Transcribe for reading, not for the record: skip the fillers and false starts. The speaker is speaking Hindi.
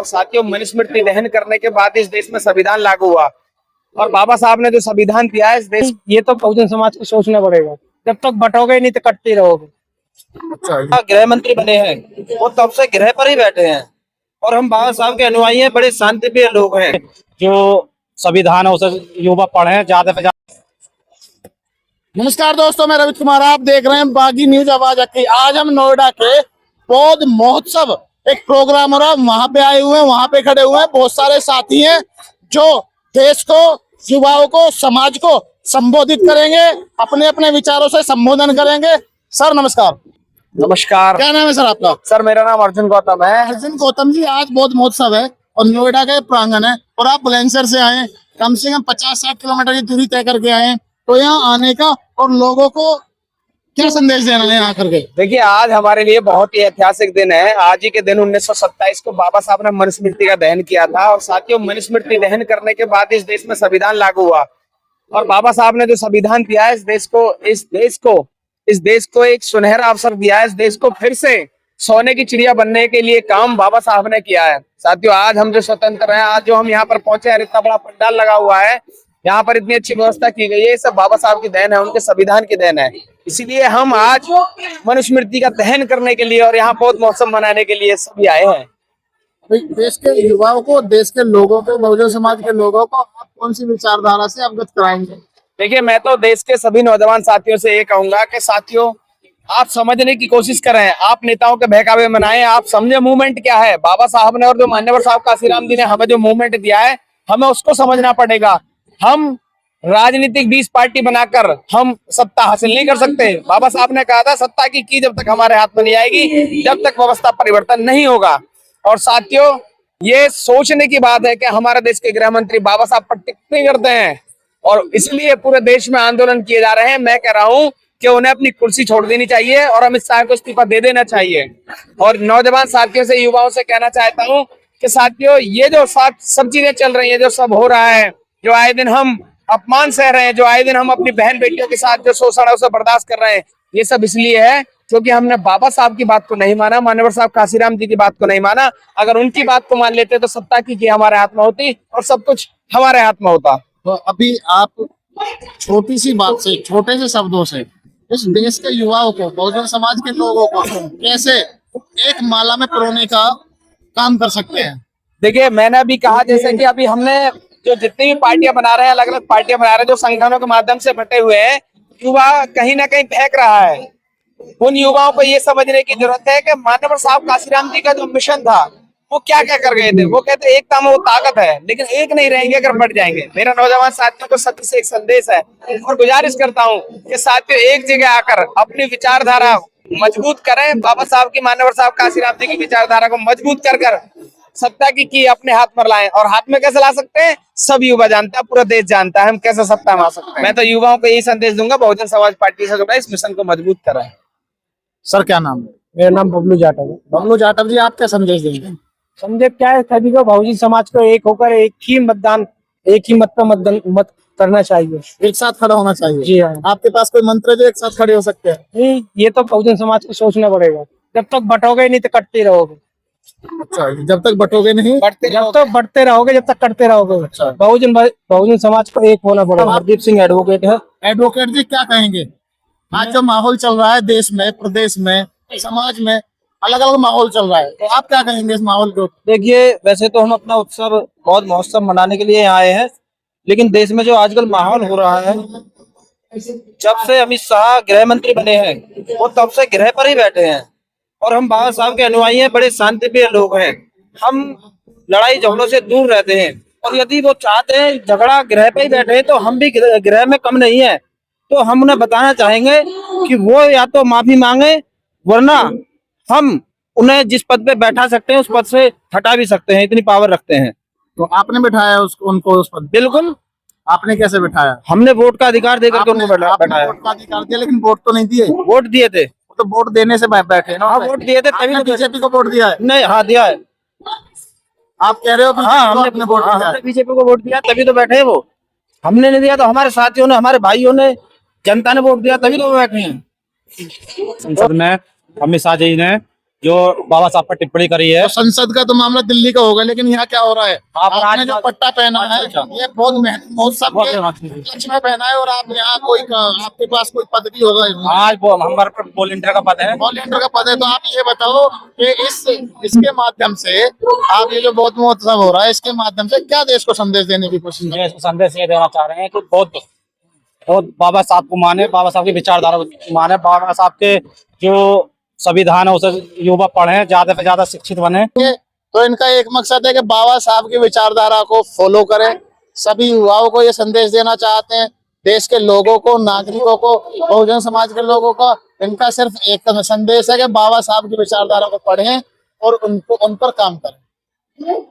और साथियों मनुस्मृति दहन करने के बाद इस देश में संविधान लागू हुआ और बाबा साहब ने जो संविधान दिया है इस देश, ये तो बहुजन समाज को सोचना पड़ेगा। जब तक बटोगे नहीं तो कटते रहोगे। अच्छा, गृह मंत्री बने हैं वो तब से गृह पर ही बैठे हैं और हम बाबा साहब के अनुयायी हैं, बड़े शांतिप्रिय लोग हैं। जो संविधान है उसे युवा पढ़े ज्यादा से ज्यादा। नमस्कार दोस्तों, मैं रवित कुमार, आप देख रहे हैं बागी न्यूज आवाज की। आज हम नोएडा के पौध महोत्सव एक प्रोग्राम हो रहा है, वहां पे आए हुए हैं, वहां पे खड़े हुए हैं। बहुत सारे साथी हैं जो देश को, युवाओं को, समाज को संबोधित करेंगे, अपने अपने विचारों से संबोधन करेंगे। सर नमस्कार। नमस्कार। क्या नाम है सर आपका? सर मेरा नाम अर्जुन गौतम है। अर्जुन गौतम जी, आज पौध महोत्सव है और नोएडा के प्रांगण है और आप बुलंदशहर से आए, कम से कम 50-60 किलोमीटर की दूरी तय करके आए हैं, तो यहाँ आने का और लोगों को क्या संदेश देना है यहाँ करके? देखिए, आज हमारे लिए बहुत ही ऐतिहासिक दिन है। आज ही के दिन 1927 को बाबा साहब ने मनुस्मृति का दहन किया था और साथियों मनुस्मृति दहन करने के बाद इस देश में संविधान लागू हुआ और बाबा साहब ने जो संविधान दिया है इस देश को एक सुनहरा अवसर दिया है। इस देश को फिर से सोने की चिड़िया बनने के लिए काम बाबा साहब ने किया है। साथियों, आज हम जो स्वतंत्र हैं, आज जो हम यहाँ पर पहुंचे हैं, इतना बड़ा पंडाल लगा हुआ है, यहाँ पर इतनी अच्छी व्यवस्था की गई है, ये सब बाबा साहब की देन है, उनके संविधान की देन है। इसीलिए हम आज मनुस्मृति का दहन करने के लिए और यहाँ पौध महोत्सव मनाने के लिए सभी आए हैं। देश के युवाओं को, देश के लोगों को, बहुजन समाज के लोगों को आप कौन सी विचारधारा से अवगत कराएंगे? देखिए, मैं तो देश के सभी नौजवान साथियों से ये कहूंगा कि साथियों, आप समझने की कोशिश करें, आप नेताओं के बहकावे में आए, आप समझे मूवमेंट क्या है। बाबा साहब ने और जो मान्यवर साहब काशीराम जी ने हमें जो मूवमेंट दिया है, हमें उसको समझना पड़ेगा। हम राजनीतिक 20 पार्टी बनाकर हम सत्ता हासिल नहीं कर सकते। बाबा साहब ने कहा था, सत्ता की जब तक हमारे हाथ में नहीं आएगी, जब तक व्यवस्था परिवर्तन नहीं होगा। और साथियों, ये सोचने की बात है कि हमारे देश के गृह मंत्री बाबा साहब पर टिप्पणी करते हैं और इसलिए पूरे देश में आंदोलन किए जा रहे हैं। मैं कह रहा हूं कि उन्हें अपनी कुर्सी छोड़ देनी चाहिए और अमित शाह को इस्तीफा दे देना चाहिए। और नौजवान साथियों से, युवाओं से कहना चाहता हूं कि साथियों, ये जो सब चीजें चल रही है, जो सब हो रहा है, जो आए दिन हम अपमान सह रहे हैं, जो आए दिन हम अपनी बहन बेटियों के साथ जो शोषण है उसे बर्दाश्त कर रहे हैं, ये सब इसलिए है क्योंकि हमने बाबा साहब की बात को नहीं माना, मान्यवर साहब काशीराम जी की बात को नहीं माना। अगर उनकी बात को मान लेते तो सत्ता की हमारे हाथ में होती और सब कुछ हमारे हाथ में होता। तो अभी आप छोटी सी बात से, छोटे से शब्दों से इस देश के युवाओं को, बहुजन समाज के लोगों को कैसे एक माला में पिरोने का काम कर सकते हैं? देखिए, मैंने अभी कहा जैसे कि अभी हमने जो जितनी भी पार्टियां बना रहे हैं, अलग अलग पार्टियां बना रहे हैं, जो संगठनों के माध्यम से बटे हुए हैं, युवा कहीं ना कहीं फेंक रहा है। उन युवाओं को ये समझने की जरूरत है कि मान्यवर साहब काशीराम जी का जो मिशन था वो क्या क्या कर गए थे। वो कहते एकता में वो ताकत है, लेकिन एक नहीं रहेंगे अगर बढ़ जाएंगे। मेरा नौजवान साथियों को सत्य से एक संदेश है और गुजारिश करता हूँ कि साथियों, एक जगह आकर अपनी विचारधारा मजबूत करें। बाबा साहब की, मान्यवर साहब काशीराम जी की विचारधारा को मजबूत कर सत्ता की अपने हाथ में लाएं। और हाथ में कैसे ला सकते हैं, सब युवा जानता है, पूरा देश जानता है हम कैसे सत्ता में आ सकते हैं। मैं तो युवाओं को यही संदेश दूंगा, बहुजन समाज पार्टी से जुड़ा इस मिशन को मजबूत करें। सर क्या नाम है? मेरा नाम बबलू जाटव है। बबलू जाटव जी, आप क्या संदेश देंगे? संदेश क्या है, सभी को बहुजन समाज को एक होकर एक ही मत पर मत करना चाहिए, एक साथ खड़ा होना चाहिए। जी हाँ। आपके पास कोई मंत्र है जो एक साथ खड़े हो सकते हैं? नहीं, ये तो बहुजन समाज को सोचना पड़ेगा। जब तक बटोगे नहीं तो कटते रहोगे। अच्छा, जब तक बटोगे नहीं, जब तक बढ़ते रहोगे, जब तक करते रहोगे। अच्छा। बहुजन समाज को एक होना पड़ेगा। हरदीप सिंह एडवोकेट है। एडवोकेट जी, क्या कहेंगे? आज जो माहौल चल रहा है देश में, प्रदेश में, समाज में, अलग अलग माहौल चल रहा है, तो आप क्या कहेंगे इस माहौल को? देखिए, वैसे तो हम अपना उत्सव, पौध महोत्सव मनाने के लिए आए हैं, लेकिन देश में जो आजकल माहौल हो रहा है, जब से अमित शाह गृह मंत्री बने हैं वो तब से गृह पर ही बैठे हैं और हम बाबा साहब के अनुयायी हैं, बड़े शांतिप्रिय लोग हैं। हम लड़ाई झगड़ों से दूर रहते हैं और यदि वो चाहते हैं झगड़ा गृह पे ही बैठे हैं तो हम भी गृह में कम नहीं है। तो हम उन्हें बताना चाहेंगे कि वो या तो माफी मांगे, वरना हम उन्हें जिस पद पे बैठा सकते हैं उस पद से हटा भी सकते हैं, इतनी पावर रखते हैं। तो आपने बिठाया उनको उस पद? बिल्कुल। आपने कैसे बिठाया? हमने वोट का अधिकार देकर उनको बैठाया। वोट का अधिकार दिया, लेकिन वोट तो नहीं दिए। वोट दिए थे तो वोट देने से बैठे ना? हाँ, वोट दिए थे तभी। बीजेपी को वोट दिया है? नहीं, हाँ दिया है। आप कह रहे हो? हाँ, हमने वोट दिया, बीजेपी को वोट दिया तभी तो बैठे हैं। वो हमने नहीं दिया तो हमारे साथियों ने, हमारे भाइयों ने, जनता ने वोट दिया तभी तो बैठे हैं। संसद में अमित शाह जी ने जो बाबा साहब पर टिप्पणी करी है। तो संसद का तो मामला दिल्ली का होगा, लेकिन यहाँ क्या हो रहा है? आप आपने जो पट्टा पहना है अच्छा। ये बहुत महोत्सव के लक्ष्य में पहना है, और आप यहाँ कोई आपके पास कोई पद भी होगा, आज वो हमारे पर वॉलंटियर का पद है। वॉलंटियर का पद है। तो आप ये बताओ कि इसके माध्यम से आप ये जो बहुत महोत्सव हो रहा है, इसके माध्यम से क्या देश को संदेश देने की कोशिश कर रहे हैं? ये संदेश ये देना चाह रहे हैं कि बहुत बाबा साहब को माने, बाबा साहब की विचारधारा को माने, बाबा साहब के जो संविधान है उसे युवा पढ़ें, ज्यादा से ज्यादा शिक्षित बने। तो इनका एक मकसद है कि बाबा साहब की विचारधारा को फॉलो करें। सभी युवाओं को ये संदेश देना चाहते हैं, देश के लोगों को, नागरिकों को, बहुजन समाज के लोगों को। इनका सिर्फ एक संदेश है कि बाबा साहब की विचारधारा को पढ़ें और उन पर काम करें।